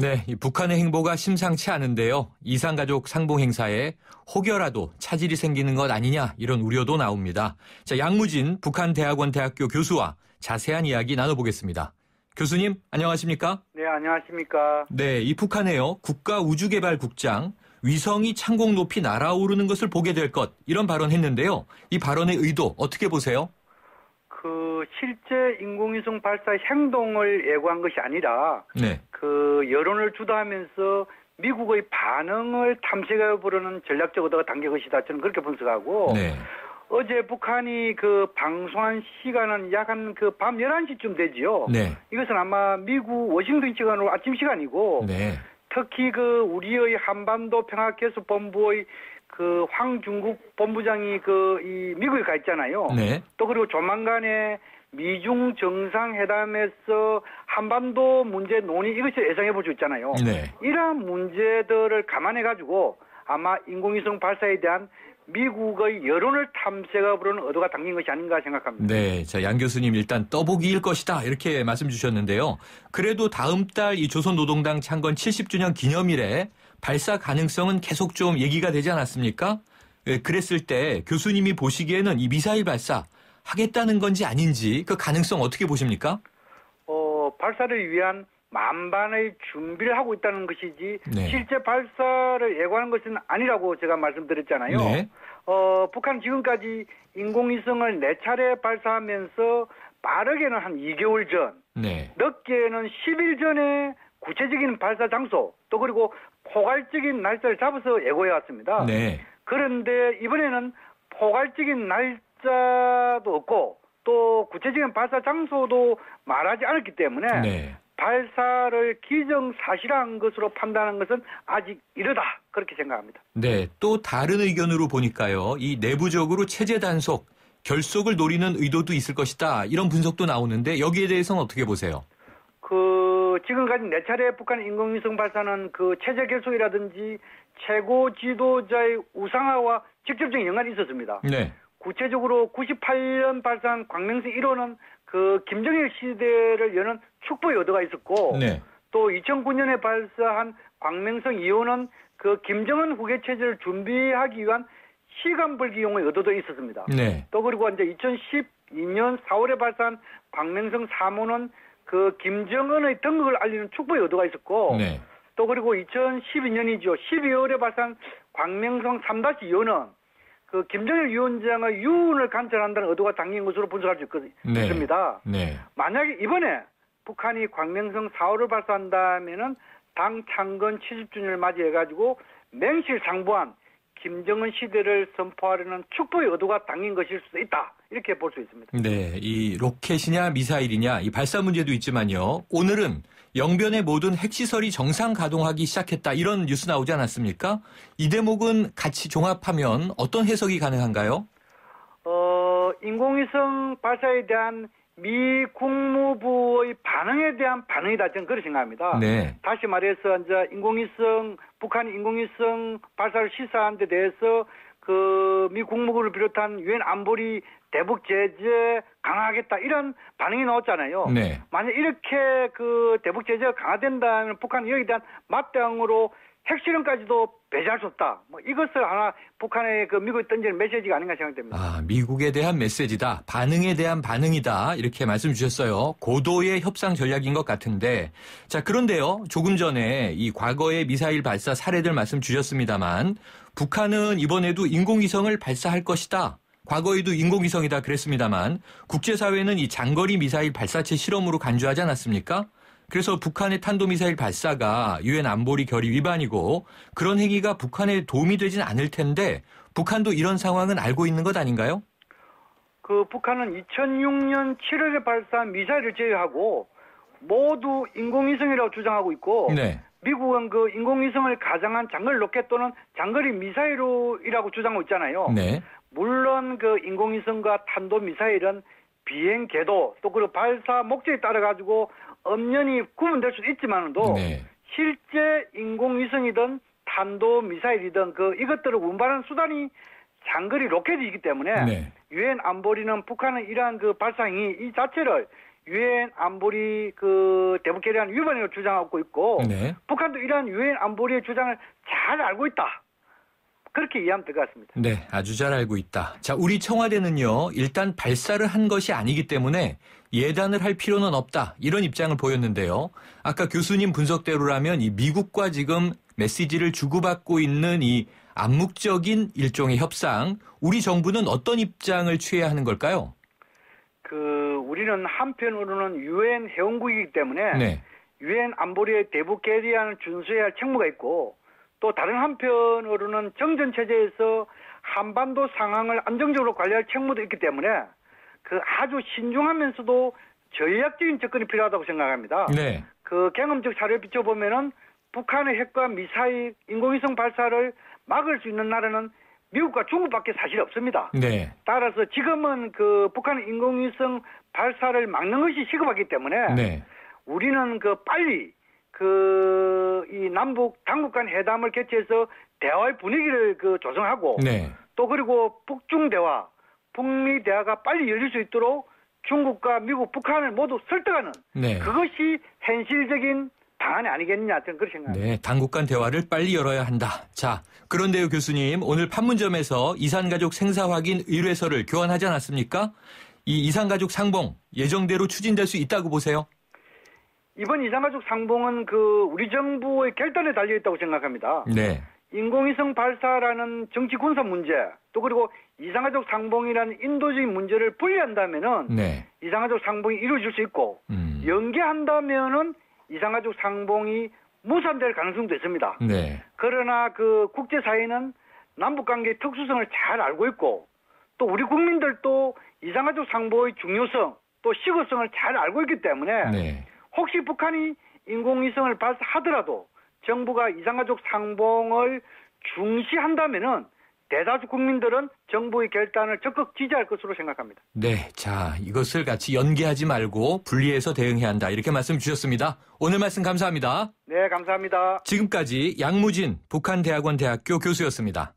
네, 이 북한의 행보가 심상치 않은데요. 이산가족 상봉 행사에 혹여라도 차질이 생기는 것 아니냐 이런 우려도 나옵니다. 자, 양무진 북한대학원 대학교 교수와 자세한 이야기 나눠보겠습니다. 교수님, 안녕하십니까? 네, 안녕하십니까? 네, 이 북한의요. 국가우주개발국장 위성이 창공 높이 날아오르는 것을 보게 될 것 이런 발언했는데요. 이 발언의 의도 어떻게 보세요? 실제 인공위성 발사 행동을 예고한 것이 아니라 네. 여론을 주도하면서 미국의 반응을 탐색해 보려는 전략적 의도가 담긴 것이다. 저는 그렇게 분석하고 네. 어제 북한이 방송한 시간은 약 한 밤 11시쯤 되지요. 네. 이것은 아마 미국 워싱턴 시간으로 아침 시간이고 네. 특히 우리의 한반도 평화개선본부의 황중국 본부장이 이 미국에 가 있잖아요. 네. 또 그리고 조만간에 미중 정상회담에서 한반도 문제 논의 이것을 예상해 볼 수 있잖아요. 네. 이러한 문제들을 감안해 가지고 아마 인공위성 발사에 대한 미국의 여론을 탐색해 보려는 의도가 담긴 것이 아닌가 생각합니다. 네, 자, 양 교수님 일단 떠보기일 것이다 이렇게 말씀 주셨는데요. 그래도 다음 달 이 조선노동당 창건 70주년 기념일에 발사 가능성은 계속 좀 얘기가 되지 않았습니까? 그랬을 때 교수님이 보시기에는 이 미사일 발사 하겠다는 건지 아닌지 그 가능성 어떻게 보십니까? 발사를 위한 만반의 준비를 하고 있다는 것이지 네. 실제 발사를 예고하는 것은 아니라고 제가 말씀드렸잖아요. 네. 북한 지금까지 인공위성을 4차례 발사하면서 빠르게는 한 2개월 전, 네. 늦게는 10일 전에 구체적인 발사 장소, 또 그리고 포괄적인 날짜를 잡아서 예고해 왔습니다. 네. 그런데 이번에는 포괄적인 날짜도 없고 또 구체적인 발사 장소도 말하지 않았기 때문에 네. 발사를 기정사실한 것으로 판단하는 것은 아직 이르다 그렇게 생각합니다. 네, 또 다른 의견으로 보니까요. 이 내부적으로 체제 단속, 결속을 노리는 의도도 있을 것이다. 이런 분석도 나오는데 여기에 대해서는 어떻게 보세요? 지금까지 4차례 북한 인공위성 발사는 체제 결속이라든지 최고 지도자의 우상화와 직접적인 연관이 있었습니다. 네. 구체적으로 98년 발사한 광명성 1호는 김정일 시대를 여는 축복의 의도가 있었고, 네. 또 2009년에 발사한 광명성 2호는 김정은 후계 체제를 준비하기 위한 시간 벌기용의 의도도 있었습니다. 네. 또 그리고 이제 2012년 4월에 발사한 광명성 3호는 김정은의 등극을 알리는 축복의 의도가 있었고, 네. 또 그리고 2012년이죠. 12월에 발사한 광명성 3-2호는 김정일 위원장의 유언을 관철한다는 의도가 담긴 것으로 분석할 수 있습니다. 네. 만약에 이번에 북한이 광명성 4호를 발사한다면은 당 창건 70주년을 맞이해가지고 맹실상부한 김정은 시대를 선포하려는 축복의 의도가 담긴 것일 수도 있다. 이렇게 볼 수 있습니다. 네, 이 로켓이냐 미사일이냐 이 발사 문제도 있지만요. 오늘은 영변의 모든 핵시설이 정상 가동하기 시작했다. 이런 뉴스 나오지 않았습니까? 이 대목은 같이 종합하면 어떤 해석이 가능한가요? 인공위성 발사에 대한 미 국무부의 반응에 대한 반응이다. 저는 그렇게 생각합니다. 네. 다시 말해서 이제 북한 인공위성 발사를 시사한 데 대해서 미 국무부를 비롯한 유엔 안보리 대북 제재 강화하겠다 이런 반응이 나왔잖아요. 네. 만약 이렇게 대북 제재가 강화된다면 북한이 여기에 대한 맞대응으로 핵실험까지도 배제할 수 없다. 이것을 하나 북한의 미국에 던지는 메시지가 아닌가 생각됩니다. 아, 미국에 대한 메시지다. 반응에 대한 반응이다. 이렇게 말씀 주셨어요. 고도의 협상 전략인 것 같은데. 자, 그런데요. 조금 전에 이 과거의 미사일 발사 사례들 말씀 주셨습니다만 북한은 이번에도 인공위성을 발사할 것이다. 과거에도 인공위성이다 그랬습니다만 국제사회는 이 장거리 미사일 발사체 실험으로 간주하지 않았습니까? 그래서 북한의 탄도미사일 발사가 유엔 안보리 결의 위반이고 그런 행위가 북한에 도움이 되진 않을 텐데 북한도 이런 상황은 알고 있는 것 아닌가요? 북한은 2006년 7월에 발사한 미사일을 제외하고 모두 인공위성이라고 주장하고 있고 네. 미국은 인공위성을 가장한 장거리 로켓 또는 장거리 미사일이라고 주장하고 있잖아요. 네. 물론 인공위성과 탄도미사일은 비행 궤도 또 그리고 발사 목적에 따라 가지고 엄연히 구분될 수도 있지만도 네. 실제 인공위성이든 탄도미사일이든 이것들을 운반하는 수단이 장거리 로켓이기 때문에 네. 유엔 안보리는 북한의 이러한 발사 행위 이 자체를 유엔 안보리 그 대북 결의안 위반이라고 주장하고 있고 네. 북한도 이러한 유엔 안보리의 주장을 잘 알고 있다. 그렇게 이해하면 될 것 같습니다. 네, 아주 잘 알고 있다. 자, 우리 청와대는요, 일단 발사를 한 것이 아니기 때문에 예단을 할 필요는 없다. 이런 입장을 보였는데요. 아까 교수님 분석대로라면 이 미국과 지금 메시지를 주고받고 있는 이 암묵적인 일종의 협상, 우리 정부는 어떤 입장을 취해야 하는 걸까요? 우리는 한편으로는 유엔 회원국이기 때문에 네. 유엔 안보리의 대북 결의안을 준수해야 할 책무가 있고 또 다른 한편으로는 정전 체제에서 한반도 상황을 안정적으로 관리할 책무도 있기 때문에 그 아주 신중하면서도 전략적인 접근이 필요하다고 생각합니다. 네. 그 경험적 사례를 비춰보면은 북한의 핵과 미사일, 인공위성 발사를 막을 수 있는 나라는 미국과 중국밖에 사실 없습니다. 네. 따라서 지금은 그 북한의 인공위성 발사를 막는 것이 시급하기 때문에 네. 우리는 빨리 이 남북 당국 간 회담을 개최해서 대화의 분위기를 조성하고 네. 또 그리고 북중 대화, 북미 대화가 빨리 열릴 수 있도록 중국과 미국, 북한을 모두 설득하는 네. 그것이 현실적인 방안이 아니겠느냐 저는 그렇게 생각합니다. 네, 당국 간 대화를 빨리 열어야 한다. 자, 그런데요, 교수님, 오늘 판문점에서 이산가족 생사 확인 의뢰서를 교환하지 않았습니까? 이 이산가족 상봉 예정대로 추진될 수 있다고 보세요? 이번 이산가족 상봉은 우리 정부의 결단에 달려 있다고 생각합니다. 네. 인공위성 발사라는 정치 군사 문제, 또 그리고 이산가족 상봉이라는 인도적인 문제를 분리한다면은 네. 이산가족 상봉이 이루어질 수 있고 연계한다면은 이산가족 상봉이 무산될 가능성도 있습니다. 네. 그러나 국제사회는 남북관계의 특수성을 잘 알고 있고 또 우리 국민들도 이산가족 상봉의 중요성 또 시급성을 잘 알고 있기 때문에 네. 혹시 북한이 인공위성을 발사하더라도 정부가 이산가족 상봉을 중시한다면은 대다수 국민들은 정부의 결단을 적극 지지할 것으로 생각합니다. 네. 자, 이것을 같이 연계하지 말고 분리해서 대응해야 한다. 이렇게 말씀 주셨습니다. 오늘 말씀 감사합니다. 네, 감사합니다. 지금까지 양무진 북한대학원 대학교 교수였습니다.